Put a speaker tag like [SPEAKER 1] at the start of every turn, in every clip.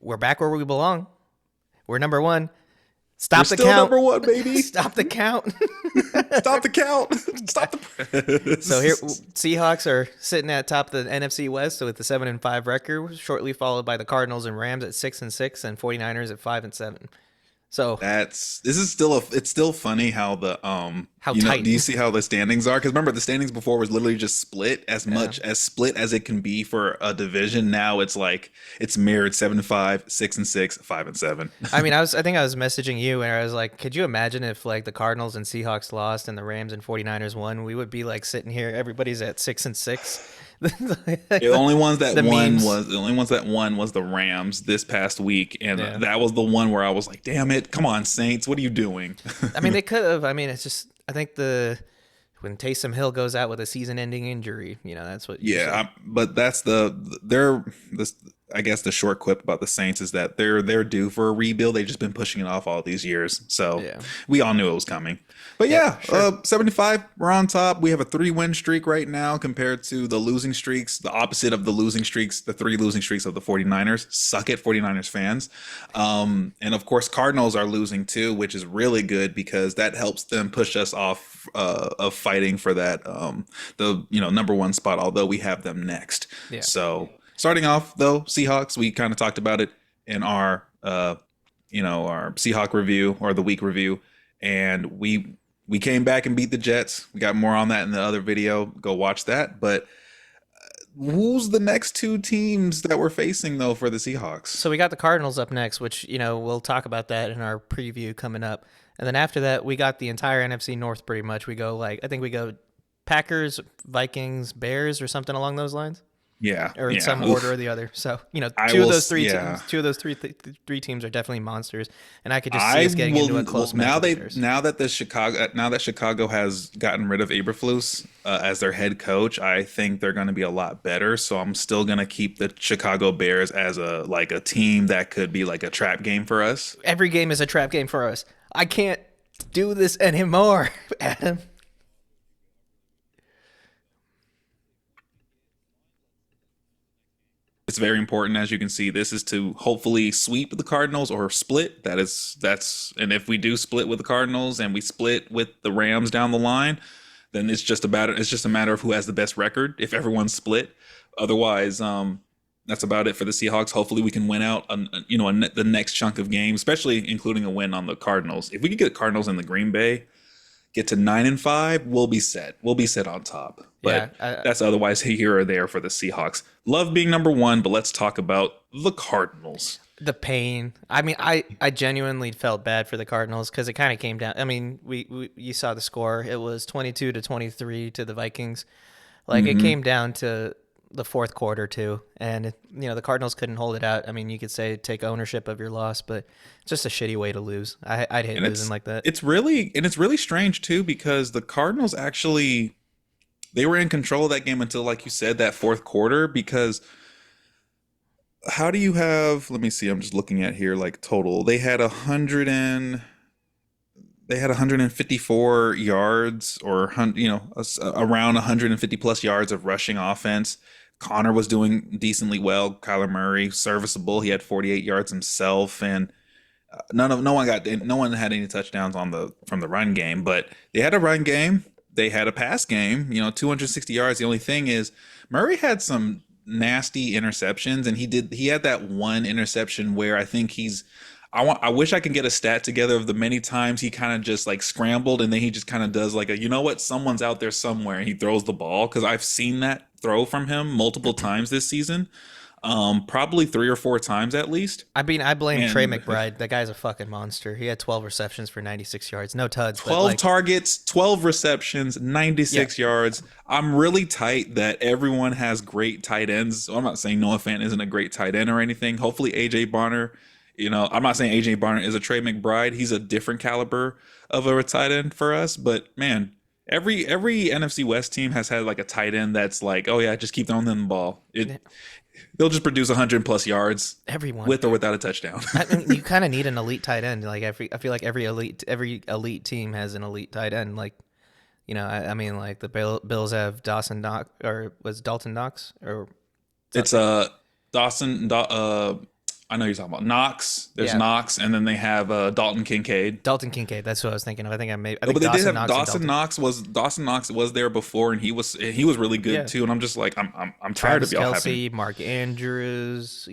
[SPEAKER 1] we're back where we belong. We're number one. Stop
[SPEAKER 2] We're
[SPEAKER 1] the
[SPEAKER 2] still
[SPEAKER 1] count.
[SPEAKER 2] number one, baby.
[SPEAKER 1] Stop the count.
[SPEAKER 2] Stop the count. Stop the.
[SPEAKER 1] So here, Seahawks are sitting at top of the NFC West with the 7-5 record, shortly followed by the Cardinals and Rams at 6-6, and 49ers at 5-7. So
[SPEAKER 2] It's still funny how the
[SPEAKER 1] how
[SPEAKER 2] you know,
[SPEAKER 1] tight.
[SPEAKER 2] do you see how the standings are? Because remember, the standings before was literally just split as much as split as it can be for a division. Now it's like it's mirrored 7-5, 6-6, 5-7.
[SPEAKER 1] I mean, I think I was messaging you and I was like, could you imagine if like the Cardinals and Seahawks lost and the Rams and 49ers won? We would be like sitting here, everybody's at 6-6.
[SPEAKER 2] The only ones that
[SPEAKER 1] The
[SPEAKER 2] won
[SPEAKER 1] memes.
[SPEAKER 2] was the Rams this past week, and that was the one where I was like, "Damn it, come on, Saints, what are you doing?"
[SPEAKER 1] I mean, they could have. I mean, it's just, I think when Taysom Hill goes out with a season-ending injury, that's what.
[SPEAKER 2] But that's I guess the short quip about the Saints is that they're due for a rebuild. They've just been pushing it off all these years, so we all knew it was coming. But sure. 75, we're on top. We have a 3-win streak right now compared to the losing streaks, the opposite of the losing streaks, the 3 losing streaks of the 49ers. Suck it, 49ers fans. And of course, Cardinals are losing too, which is really good because that helps them push us off of fighting for that the number 1 spot, although we have them next.
[SPEAKER 1] Yeah.
[SPEAKER 2] So starting off though, Seahawks, we kind of talked about it in our our Seahawk review or the week review, and we came back and beat the Jets. We got more on that in the other video. Go watch that. But who's the next 2 teams that we're facing, though, for the Seahawks?
[SPEAKER 1] So we got the Cardinals up next, which, we'll talk about that in our preview coming up. And then after that, we got the entire NFC North pretty much. We go I think we go Packers, Vikings, Bears, or something along those lines.
[SPEAKER 2] Yeah.
[SPEAKER 1] Or in some order or the other. So, two of those three teams are definitely monsters. And I could just see us getting into a close match.
[SPEAKER 2] Now that Chicago has gotten rid of Eberflus as their head coach, I think they're going to be a lot better. So I'm still going to keep the Chicago Bears as a team that could be like a trap game for us.
[SPEAKER 1] Every game is a trap game for us. I can't do this anymore, Adam.
[SPEAKER 2] It's very important, as you can see. This is to hopefully sweep the Cardinals or split. And if we do split with the Cardinals and we split with the Rams down the line, then it's just a matter of who has the best record. If everyone's split, otherwise, that's about it for the Seahawks. Hopefully, we can win out the next chunk of games, especially including a win on the Cardinals. If we could get Cardinals in the Green Bay, get to 9-5, we'll be set. We'll be set on top. But that's otherwise here or there for the Seahawks. Love being number 1, but let's talk about the Cardinals.
[SPEAKER 1] The pain. I mean, I genuinely felt bad for the Cardinals because it kind of came down. I mean, you saw the score. It was 22-23 to the Vikings. It came down to the fourth quarter too, and the Cardinals couldn't hold it out. I mean, you could say take ownership of your loss, but it's just a shitty way to lose. I'd hate losing like that.
[SPEAKER 2] It's really strange too because the Cardinals actually they were in control of that game until, like you said, that fourth quarter. Because how do you have? Let me see. I'm just looking at here total. They had 154 yards or around 150 plus yards of rushing offense. Connor was doing decently well. Kyler Murray, serviceable. He had 48 yards himself, and no one had any touchdowns from the run game. But they had a run game. They had a pass game. 260 yards. The only thing is Murray had some nasty interceptions, and he had that one interception where I think I wish I could get a stat together of the many times he kind of just scrambled and then he just kind of does someone's out there somewhere and he throws the ball, because I've seen that throw from him multiple times this season, probably 3 or 4 times at least.
[SPEAKER 1] I mean, I blame Trey McBride. That guy's a fucking monster. He had 12 receptions for 96 yards, no tuds.
[SPEAKER 2] 12 targets, 12 receptions, 96 yards. I'm really tight that everyone has great tight ends. So I'm not saying Noah Fant isn't a great tight end or anything. Hopefully AJ Barner. I'm not saying AJ Barner is a Trey McBride. He's a different caliber of a tight end for us. But man, every NFC West team has had a tight end that's oh yeah, just keep throwing them the ball. They'll just produce 100 plus yards.
[SPEAKER 1] Everyone,
[SPEAKER 2] with or without a touchdown.
[SPEAKER 1] I mean, you kind of need an elite tight end. I feel like every elite team has an elite tight end. I mean, the Bills have Dawson Knox, or was Dalton Knox, or
[SPEAKER 2] it's Dawson. I know you're talking about Knox. There's
[SPEAKER 1] Yeah,
[SPEAKER 2] Knox, and then they have Dalton Kincaid.
[SPEAKER 1] Dalton Kincaid. That's what I was thinking of. I
[SPEAKER 2] Oh,
[SPEAKER 1] think
[SPEAKER 2] but they did
[SPEAKER 1] Dawson
[SPEAKER 2] have
[SPEAKER 1] Knox and Dalton.
[SPEAKER 2] Dawson Knox was there before, and he was really good
[SPEAKER 1] Yeah,
[SPEAKER 2] too. And I'm just like I'm tired of
[SPEAKER 1] Travis
[SPEAKER 2] y'all having.
[SPEAKER 1] Kelsey, Mark Andrews,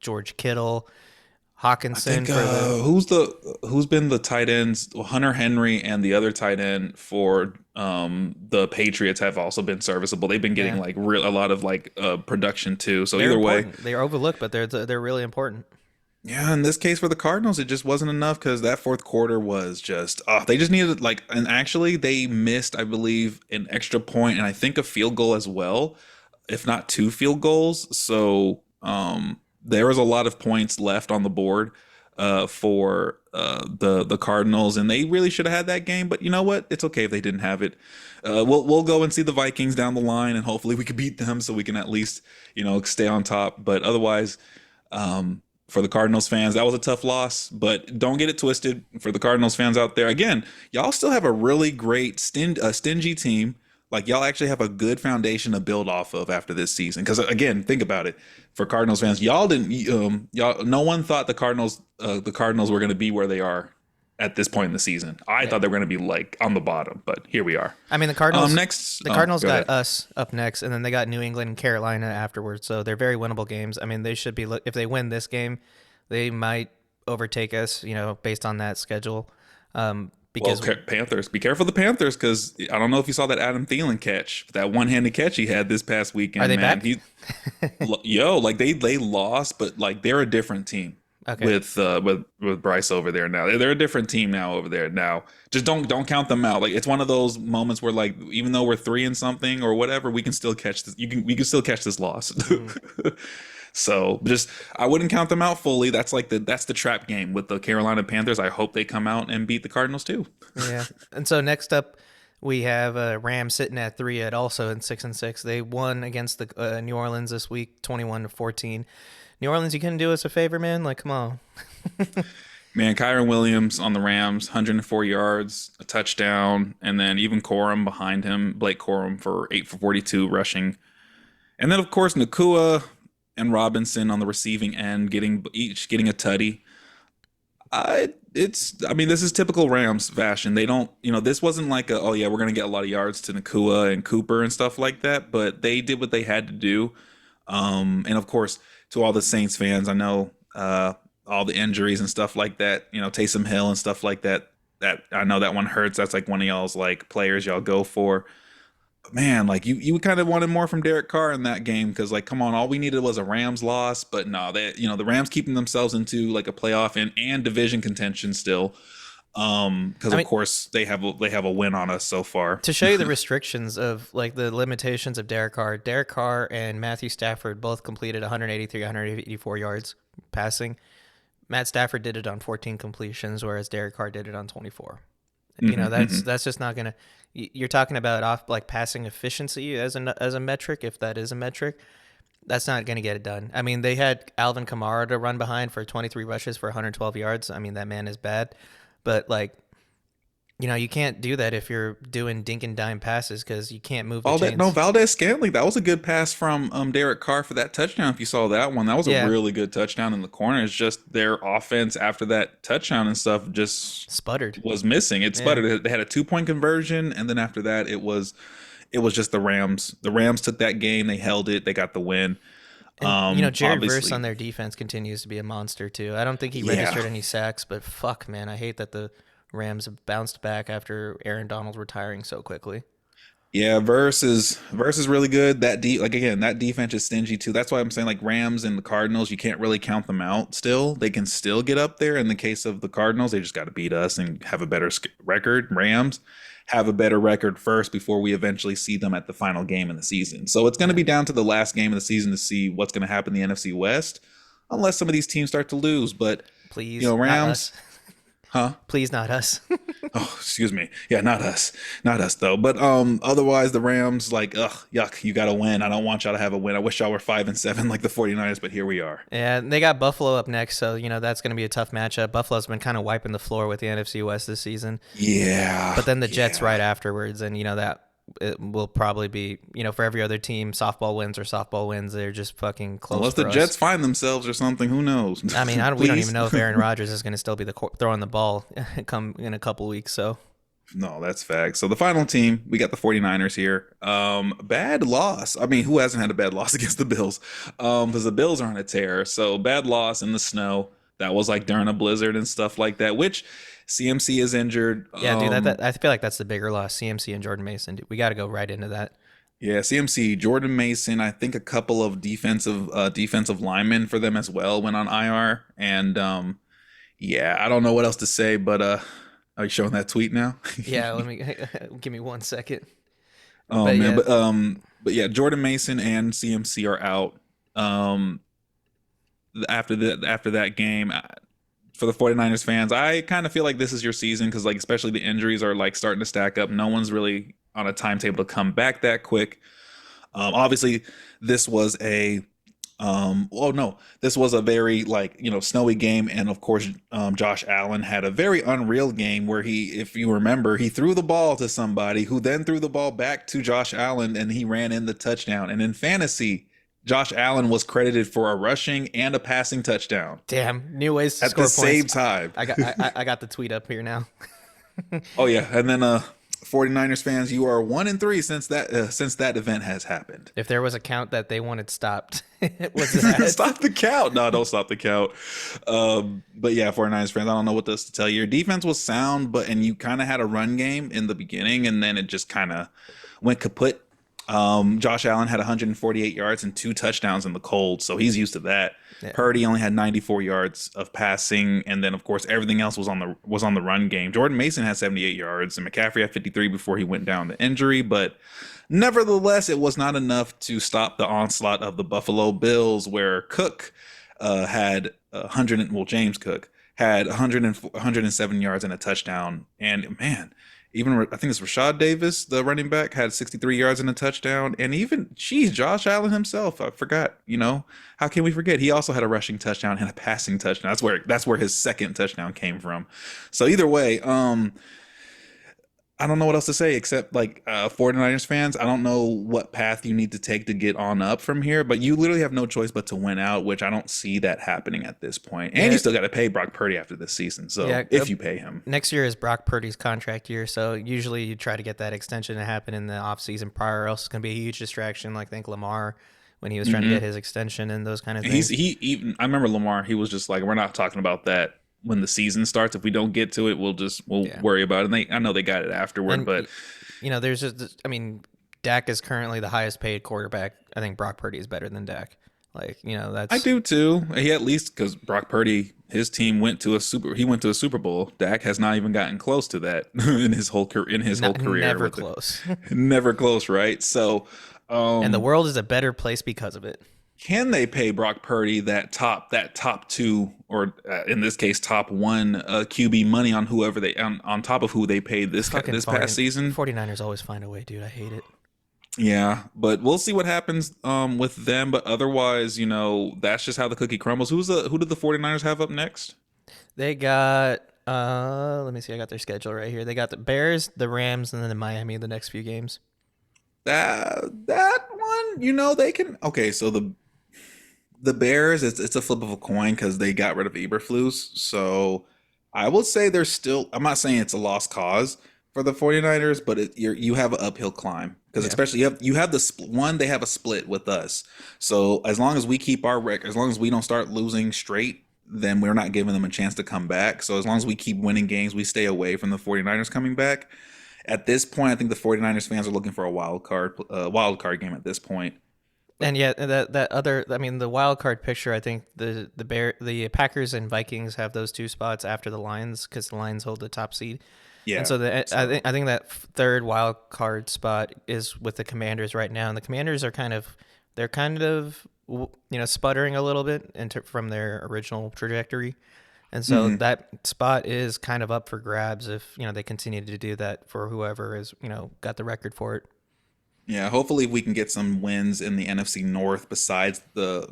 [SPEAKER 1] George Kittle,
[SPEAKER 2] I
[SPEAKER 1] Hawkinson
[SPEAKER 2] think
[SPEAKER 1] for the.
[SPEAKER 2] who's been the tight ends? Well, Hunter Henry and the other tight end for the Patriots have also been serviceable. They've been getting
[SPEAKER 1] Yeah,
[SPEAKER 2] like a lot of like production too. So
[SPEAKER 1] they're
[SPEAKER 2] either way,
[SPEAKER 1] important. They're overlooked, but they're really important.
[SPEAKER 2] yeah, in this case for the Cardinals, it just wasn't enough because that fourth quarter was just, they just needed like, and actually they missed, I believe, an extra point and I think a field goal as well, if not two field goals. So there was a lot of points left on the board for the Cardinals, and they really should have had that game. But you know what? It's okay if they didn't have it. We'll go and see the Vikings down the line, and hopefully we can beat them so we can at least stay on top. But otherwise. For the Cardinals fans, that was a tough loss, but don't get it twisted. For the Cardinals fans out there, again, y'all still have a really great stingy team. Like y'all actually have a good foundation to build off of after this season. Because again, think about it. For Cardinals fans, y'all didn't, y'all, no one thought the Cardinals were going to be where they are at this point in the season. I thought they were going to be like on the bottom, but here we are.
[SPEAKER 1] I mean, the Cardinals.
[SPEAKER 2] Next,
[SPEAKER 1] The Cardinals
[SPEAKER 2] go
[SPEAKER 1] got
[SPEAKER 2] ahead.
[SPEAKER 1] us up next, and then they got New England and Carolina afterwards. So they're very winnable games. I mean, they should be. If they win this game, they might overtake us. Based on that schedule.
[SPEAKER 2] Well,
[SPEAKER 1] Because
[SPEAKER 2] Panthers, be careful of the Panthers because I don't know if you saw that Adam Thielen catch, that one-handed catch he had this past weekend.
[SPEAKER 1] are they
[SPEAKER 2] Man,
[SPEAKER 1] back?
[SPEAKER 2] like they lost, but like they're a different team
[SPEAKER 1] Okay.
[SPEAKER 2] with Bryce over there now. They're a different team now over there now. Just don't count them out. Like it's one of those moments where like even though we're 3 and something or whatever, we can still catch this. We can still catch this loss. So just I wouldn't count them out fully. That's the trap game with the Carolina Panthers. I hope they come out and beat the Cardinals too.
[SPEAKER 1] Yeah. And so next up, we have Rams sitting at 3 at also in 6-6. They won against the New Orleans this week, 21-14. New Orleans, you couldn't do us a favor, man. Like, come on.
[SPEAKER 2] Man, Kyron Williams on the Rams, 104 yards, a touchdown, and then even Corum behind him, Blake Corum for 8 for 42 rushing. And then of course Nakua and Robinson on the receiving end each getting a tutty. I mean, this is typical Rams fashion. They don't, this wasn't like oh yeah, we're gonna get a lot of yards to Nakua and Cooper and stuff like that, but they did what they had to do. And of course, to all the Saints fans, I know all the injuries and stuff like that, Taysom Hill and stuff like that. That I know that one hurts. That's like one of y'all's like players y'all go for. But man, like you kind of wanted more from Derek Carr in that game because like come on, all we needed was a Rams loss. But no, the Rams keeping themselves into like a playoff and division contention still. Because of course they have a win on us so far.
[SPEAKER 1] To show you the restrictions of like the limitations of Derek Carr and Matthew Stafford both completed 183, 184 yards passing. Matt Stafford did it on 14 completions, whereas Derek Carr did it on 24. That's just not gonna. You're talking about off like passing efficiency as a metric, if that is a metric. That's not gonna get it done. I mean, they had Alvin Kamara to run behind for 23 rushes for 112 yards. I mean, that man is bad, but like. You can't do that if you're doing dink and dime passes because you can't move the chains.
[SPEAKER 2] Valdez Scantling, that was a good pass from Derek Carr for that touchdown. If you saw that one, that was a really good touchdown in the corner. It's just their offense after that touchdown and stuff just
[SPEAKER 1] sputtered.
[SPEAKER 2] Was missing. It sputtered. They had a 2-point conversion, and then after that, it was just the Rams. The Rams took that game. They held it. They got the win.
[SPEAKER 1] And, Jerry Verse on their defense continues to be a monster too. I don't think he registered any sacks, but fuck, man, I hate that the Rams have bounced back after Aaron Donald retiring so quickly.
[SPEAKER 2] Yeah, Verse is really good. That defense is stingy too. That's why I'm saying like Rams and the Cardinals, you can't really count them out. Still, they can still get up there. In the case of the Cardinals, they just got to beat us and have a better record. Rams have a better record first before we eventually see them at the final game in the season. So it's going to be down to the last game of the season to see what's going to happen in the NFC West, unless some of these teams start to lose. But
[SPEAKER 1] please,
[SPEAKER 2] Rams. Huh?
[SPEAKER 1] Please, not us.
[SPEAKER 2] Oh, excuse me. Yeah, not us though. But otherwise the Rams, like, ugh, yuck, you gotta win. I don't want y'all to have a win. I wish y'all were 5-7 like the 49ers, but here we are.
[SPEAKER 1] Yeah, they got Buffalo up next, so that's gonna be a tough matchup. Buffalo's been kind of wiping the floor with the NFC West this season.
[SPEAKER 2] Yeah.
[SPEAKER 1] But then the Jets right afterwards, and that it will probably be, for every other team, softball wins. They're just fucking close
[SPEAKER 2] Unless the
[SPEAKER 1] for us.
[SPEAKER 2] Jets find themselves or something, who knows?
[SPEAKER 1] I mean, we don't even
[SPEAKER 2] Please.
[SPEAKER 1] know if Aaron Rodgers is going to still be throwing the ball come in a couple weeks. So
[SPEAKER 2] No, that's fact. So the final team, we got the 49ers here. Bad loss. I mean, who hasn't had a bad loss against the Bills? Because the Bills are on a tear. So bad loss in the snow. That was like during a blizzard and stuff like that, which CMC is injured.
[SPEAKER 1] yeah, dude, that I feel like that's the bigger loss. CMC and Jordan Mason. Dude, we got to go right into that.
[SPEAKER 2] Yeah, CMC, Jordan Mason, I think a couple of defensive linemen for them as well went on IR. And yeah, I don't know what else to say, but are you showing that tweet now?
[SPEAKER 1] Yeah, let me give me 1 second.
[SPEAKER 2] Oh
[SPEAKER 1] But
[SPEAKER 2] man,
[SPEAKER 1] yeah,
[SPEAKER 2] but yeah, Jordan Mason and CMC are out. Um, after that game, for the 49ers fans, I kind of feel like this is your season because like especially the injuries are like starting to stack up. No one's really on a timetable to come back that quick. Obviously, this was a oh no, this was a very like snowy game, and of course, Josh Allen had a very unreal game where if you remember, he threw the ball to somebody who then threw the ball back to Josh Allen, and he ran in the touchdown. And in fantasy, Josh Allen was credited for a rushing and a passing touchdown
[SPEAKER 1] damn, new ways to
[SPEAKER 2] at
[SPEAKER 1] score
[SPEAKER 2] the same
[SPEAKER 1] points.
[SPEAKER 2] time.
[SPEAKER 1] I got the tweet up here now.
[SPEAKER 2] Oh yeah, and then 49ers fans, you are 1-3 since that event has happened.
[SPEAKER 1] If there was a count that they wanted stopped, it was that.
[SPEAKER 2] Stop the count. No, don't stop the count. But yeah, 49ers fans, I don't know what else to tell you. Your defense was sound, and you kind of had a run game in the beginning, and then it just kind of went kaput. Josh Allen had 148 yards and 2 touchdowns in the cold, so he's used to that.
[SPEAKER 1] Yeah.
[SPEAKER 2] Purdy only had 94 yards of passing, and then of course everything else was on the run game. Jordan Mason had 78 yards, and McCaffrey had 53 before he went down to injury, but nevertheless, it was not enough to stop the onslaught of the Buffalo Bills, where Cook had 100. Well, James Cook had 107 yards and a touchdown, and man. Even I think it's Rashad Davis, the running back, had 63 yards and a touchdown. And even, Josh Allen himself, I forgot, how can we forget? He also had a rushing touchdown and a passing touchdown. That's where his second touchdown came from. So either way, I don't know what else to say except like 49ers fans, I don't know what path you need to take to get on up from here, but you literally have no choice but to win out, which I don't see that happening at this point. And you still got to pay Brock Purdy after this season. So
[SPEAKER 1] Yeah,
[SPEAKER 2] if you pay him.
[SPEAKER 1] next year is Brock Purdy's contract year, so usually you try to get that extension to happen in the offseason prior, or else it's going to be a huge distraction. Like, think Lamar when he was trying to get his extension and those kind of
[SPEAKER 2] And
[SPEAKER 1] things.
[SPEAKER 2] he even I remember Lamar, he was just like, we're not talking about that when the season starts. If we don't get to it, we'll worry about it. And I know they got it afterward,
[SPEAKER 1] And,
[SPEAKER 2] but
[SPEAKER 1] there's just, I mean, Dak is currently the highest paid quarterback. I think Brock Purdy is better than Dak. Like, that's.
[SPEAKER 2] I do too. He at least because Brock Purdy, his team went to a Super Bowl. Dak has not even gotten close to that in his whole career.
[SPEAKER 1] Never close.
[SPEAKER 2] Never close, right? So,
[SPEAKER 1] And the world is a better place because of it.
[SPEAKER 2] can they pay Brock Purdy that top two, or in this case top one QB money on whoever they on top of who they paid this past season?
[SPEAKER 1] 49ers always find a way, dude. I hate it.
[SPEAKER 2] Yeah, but we'll see what happens with them. But otherwise, that's just how the cookie crumbles. Who did the 49ers have up next?
[SPEAKER 1] They got let me see, I got their schedule right here. They got the Bears, the Rams, and then the Miami the next few games.
[SPEAKER 2] That one, they can. Okay, so the Bears, it's a flip of a coin because they got rid of Eberflus. So I will say they're still. I'm not saying it's a lost cause for the 49ers, but you have an uphill climb because especially you have the one, they have a split with us. So as long as we keep our record, as long as we don't start losing straight, then we're not giving them a chance to come back. So as long as we keep winning games, we stay away from the 49ers coming back. At this point, I think the 49ers fans are looking for a wild card game at this point.
[SPEAKER 1] And yet that other, I mean, the wild card picture, I think the Packers and Vikings have those two spots after the Lions because the Lions hold the top seed. Yeah. And so I think that third wild card spot is with the Commanders right now, and the Commanders are kind of sputtering a little bit from their original trajectory. And so that spot is kind of up for grabs if, they continue to do that for whoever is, got the record for it.
[SPEAKER 2] Yeah, hopefully we can get some wins in the NFC North besides who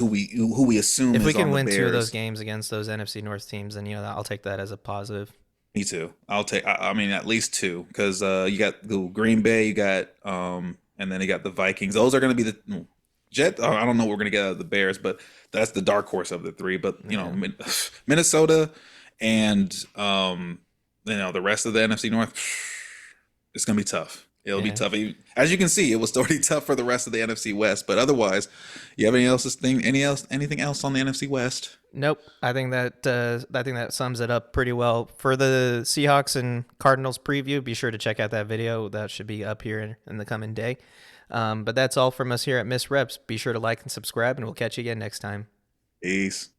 [SPEAKER 2] we assume
[SPEAKER 1] if
[SPEAKER 2] is
[SPEAKER 1] we can
[SPEAKER 2] on the
[SPEAKER 1] win
[SPEAKER 2] Bears.
[SPEAKER 1] 2 of those games against those NFC North teams, then I'll take that as a positive.
[SPEAKER 2] Me too. I'll take. I mean, at least two, because you got the Green Bay, you got and then you got the Vikings. Those are going to be the Jet. I don't know what we're going to get out of the Bears, but that's the dark horse of the three. But
[SPEAKER 1] Yeah.
[SPEAKER 2] Minnesota and the rest of the NFC North, it's going to be tough. It'll be
[SPEAKER 1] Yeah.
[SPEAKER 2] tough. As you can see, it was already tough for the rest of the NFC West. But otherwise, you have anything else on the NFC West?
[SPEAKER 1] Nope. I think that sums it up pretty well for the Seahawks and Cardinals preview. Be sure to check out that video. That should be up here in the coming day. But that's all from us here at Miss Reps. Be sure to like and subscribe, and we'll catch you again next time.
[SPEAKER 2] Peace.